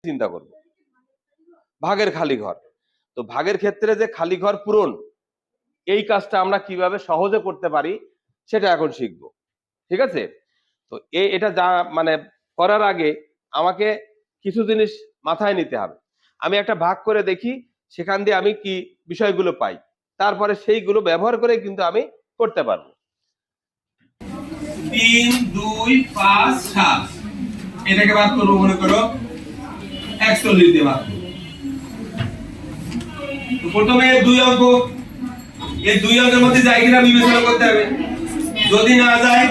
চিন্তা করব ভাগের খালি ঘর। তো ভাগের ক্ষেত্রে যে খালি ঘর পূরণ, এই কাজটা আমরা কিভাবে সহজে করতে পারি সেটা এখন শিখব। ঠিক আছে? তো এটা যা মানে করার আগে আমাকে কিছু জিনিস মাথায় নিতে হবে। আমি একটা ভাগ করে দেখি সেখান দিয়ে আমি কি বিষয়গুলো পাই, তারপরে সেইগুলো ব্যবহার করে কিন্তু আমি করতে পারবো। 3 2 5 7 এটাকে ভাগ করব, মনে করো 41 দিয়ে ভাগ করব। তো প্রথমে দুই অঙ্ক, এই দুই অঙ্কের মধ্যে যায় কিনা বিবেচনা করতে হবে। যদি না যায়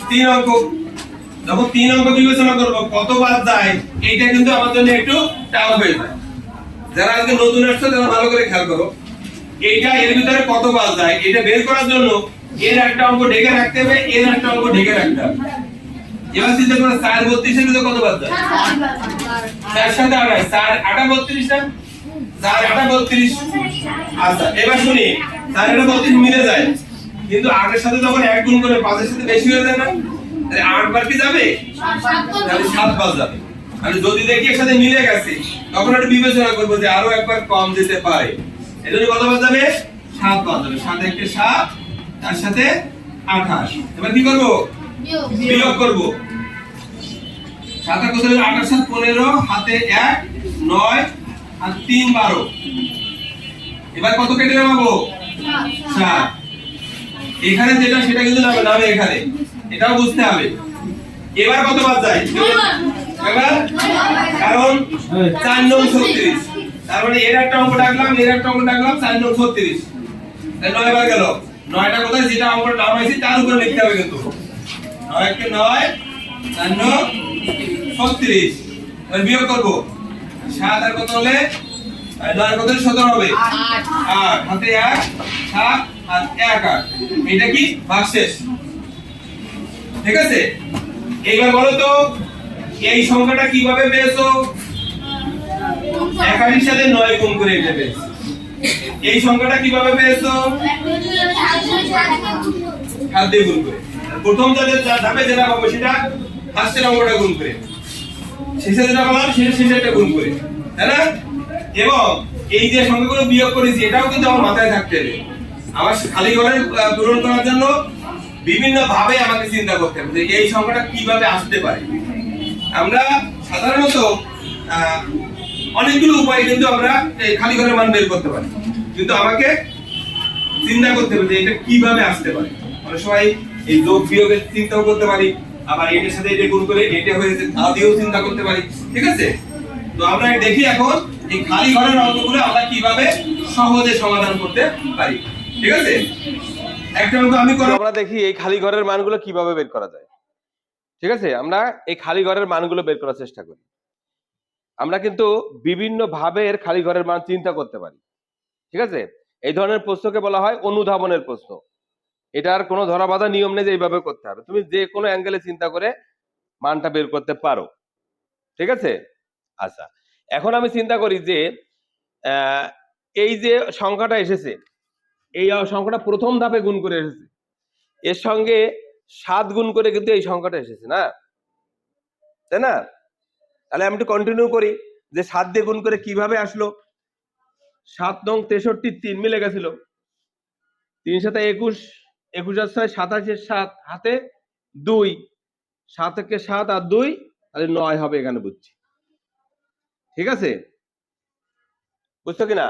3 অঙ্ক, যখন 3 অঙ্ক বিবেচনা করব কত বাদ যায়, এইটা কিন্তু আমার জন্য একটু টাফ হয়ে যায়। যারা আজকে নতুন আসছে তারা ভালো করে খেয়াল করো, এইটা এর ভিতরে কত বাদ যায় এটা বের করার জন্য এর একটা অঙ্ক ঢেকে রাখতে হবে, এর একটা অঙ্ক ঢেকে রাখতে হবে। এবার চিন্তা করো 4 32 এর ভিতরে কত বাদ যায়? 4 সাথে 8 4 8 32 না, 4 8 32। আচ্ছা এবার শুনি, 4 8 32 মিলে যায়, কিন্তু 8 এর সাথে যখন 1 গুণ করে 5 এর সাথে বেশি হয়ে যায় না, তাহলে 8 বার কি যাবে? তাহলে 7 বার যাবে। আর যদি দেখি এর সাথে মিলে গেছে তখন একটু বিবেচনা করব যে আরো একবার কম যেতে পারে। এজন্য কত বার যাবে? 7 বার যাবে। 7 1 7, তার সাথে 28। এবার কি করব? বিয়োগ করব। 7 কত হলো? 28 7 15, হাতে 1 9 আর 3 12। এবার কত কেটে নামাবো? 7। এখানে যেটা সেটা কিন্তু নামে এখানে, এটাও বুঝতে হবে। এবার কত বাদ যায়? এবার কারণ 4 9 36, তার মানে এর একটা অঙ্ক ডাকলাম, এর একটা অঙ্ক ডাকলাম, 4 9 36, তাই 9 বার গেল। 9টা কোথায়? যেটা অঙ্ক নামাইছি তার উপরে লিখতে হবে কিন্তু। 9 কে 9 4 9 36। এবার বিয়োগ করব। 7 আর কত হলে 9 কত 17 হবে? 8 হাতে 1 7 আর 1 8। এটা কি? ভাগশেষ। ঠিক আছে? এইবার বলো তো এই সংখ্যাটা কিভাবে পেয়েছো? 1 সাথে 9 গুণ করে এটা পেয়েছো। এই সংখ্যাটা কিভাবে পেয়েছো? 7 দিয়ে গুণ করে। প্রথম ধাপে যেটা পাবো সেটা ফার্স্টের অঙ্কটা গুণ করে, শেষে যেটা পাবো সেটা শেষেরটা গুণ করে, তাই না? এবং এই যে সংখ্যাগুলো বিয়োগ করেছি এটাও কিন্তু আমার মাথায় থাকতে হবে। আমার খালি ঘরের পূরণ করার জন্য বিভিন্ন ভাবে আমাকে চিন্তা করতে হবে যে এই সংখ্যাটা কিভাবে আসতে পারে। আমরা সাধারণত অনেকগুলো উপায় কিন্তু আমরা এই খালি ঘরের মান বের করতে পারি, কিন্তু আমাকে চিন্তা করতে হবে যে এটা কিভাবে আসতে পারে। অনেক সময় এই যোগ বিয়োগের চিন্তাও করতে পারি, আবার এটার সাথে এটা গুণ করে এটা হয়েছে তা দিয়েও চিন্তা করতে পারি। ঠিক আছে? তো আমরা দেখি এখন এই খালি ঘরের অঙ্কগুলো আমরা কিভাবে সহজে সমাধান করতে পারি। ঠিক আছে? একটা অঙ্ক আমি করব, আমরা দেখি এই খালি ঘরের মানগুলো কিভাবে বের করা যায়। ঠিক আছে? আমরা এই খালি ঘরের মানগুলো বের করার চেষ্টা করি। আমরা কিন্তু বিভিন্ন ভাবে এর খালি ঘরের মান চিন্তা করতে পারি। ঠিক আছে? এই ধরনের প্রশ্নকে বলা হয় অনুধাবনের প্রশ্ন। এটার কোনো ধরাবাঁধা নিয়ম নেই যে এইভাবে করতে হবে, তুমি যে কোনো অ্যাঙ্গেলে চিন্তা করে মানটা বের করতে পারো। ঠিক আছে? আচ্ছা, এখন আমি চিন্তা করি যে এই যে সংখ্যাটা এসেছে, এই সংখ্যাটা প্রথম ধাপে গুণ করে এসেছে, এর সঙ্গে 7 গুণ করে কিন্তু এই সংখ্যাটা এসেছে না, তাই না? তাহলে আমি একটু কন্টিনিউ করি যে 7 দিয়ে গুণ করে কিভাবে আসলো। 7 নং 63 3 মিলে গেছিল, 3 সাথে 21, 21 আর 6 27, 7 হাতে 2, 7 থেকে 7 আর 2 তাহলে 9 হবে এখানে, বুঝছি। ঠিক আছে? বুঝছো কিনা?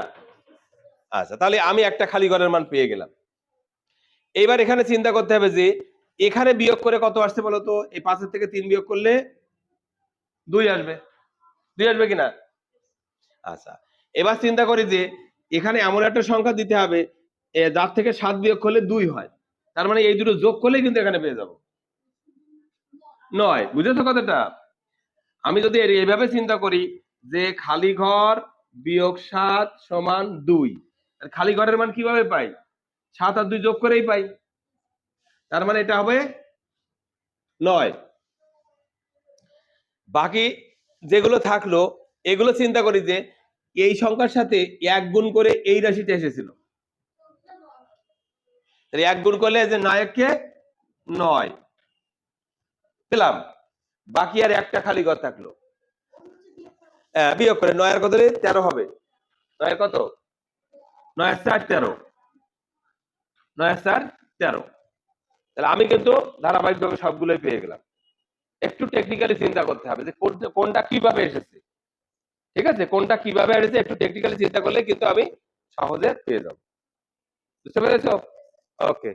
আচ্ছা, তাহলে আমি একটা খালি ঘরের মান পেয়ে গেলাম। এইবার এখানে চিন্তা করতে হবে যে এখানে বিয়োগ করে কত আসছে বলো তো? এই 5 থেকে 3 বিয়োগ করলে 2 আসবে, 2 আসবে কিনা? আচ্ছা, এবার চিন্তা করি যে এখানে এমন একটা সংখ্যা দিতে হবে যার থেকে 7 বিয়োগ করলে 2 হয়, তার মানে এই দুটো যোগ করলেই কিন্তু এখানে পেয়ে যাবো 9। বুঝেছো কথাটা? আমি যদি এইভাবে চিন্তা করি যে খালি ঘর বিয়োগ 7 সমান 2, আর খালি ঘরের মান কিভাবে পাই? 7 আর 2 যোগ করেই পাই, তার মানে এটা হবে 9। বাকি যেগুলো থাকলো এগুলো চিন্তা করি যে এই সংখ্যার সাথে 1 গুণ করে এই রাশিটা এসেছিল, 1 গুণ করলে যে 9 কে 9 পেলাম, বাকি আর একটা খালি ঘর থাকলো। বিয়োগ করে 9 এর কত রে 13 হবে। 9 এর কত, 9 এর 4 13, 9 এর 4 13। তাহলে আমি কিন্তু ধারাবাহিকভাবে সবগুলোই পেয়ে গেলাম। একটু টেকনিক্যালি চিন্তা করতে হবে যে কোনটা কিভাবে এসেছে, ঠিক আছে, কোনটা কিভাবে এসেছে একটু টেকনিক্যালি চিন্তা করলে কিন্তু আমি সহজে পেয়ে যাবো। বুঝতে পেরেছো? ওকে।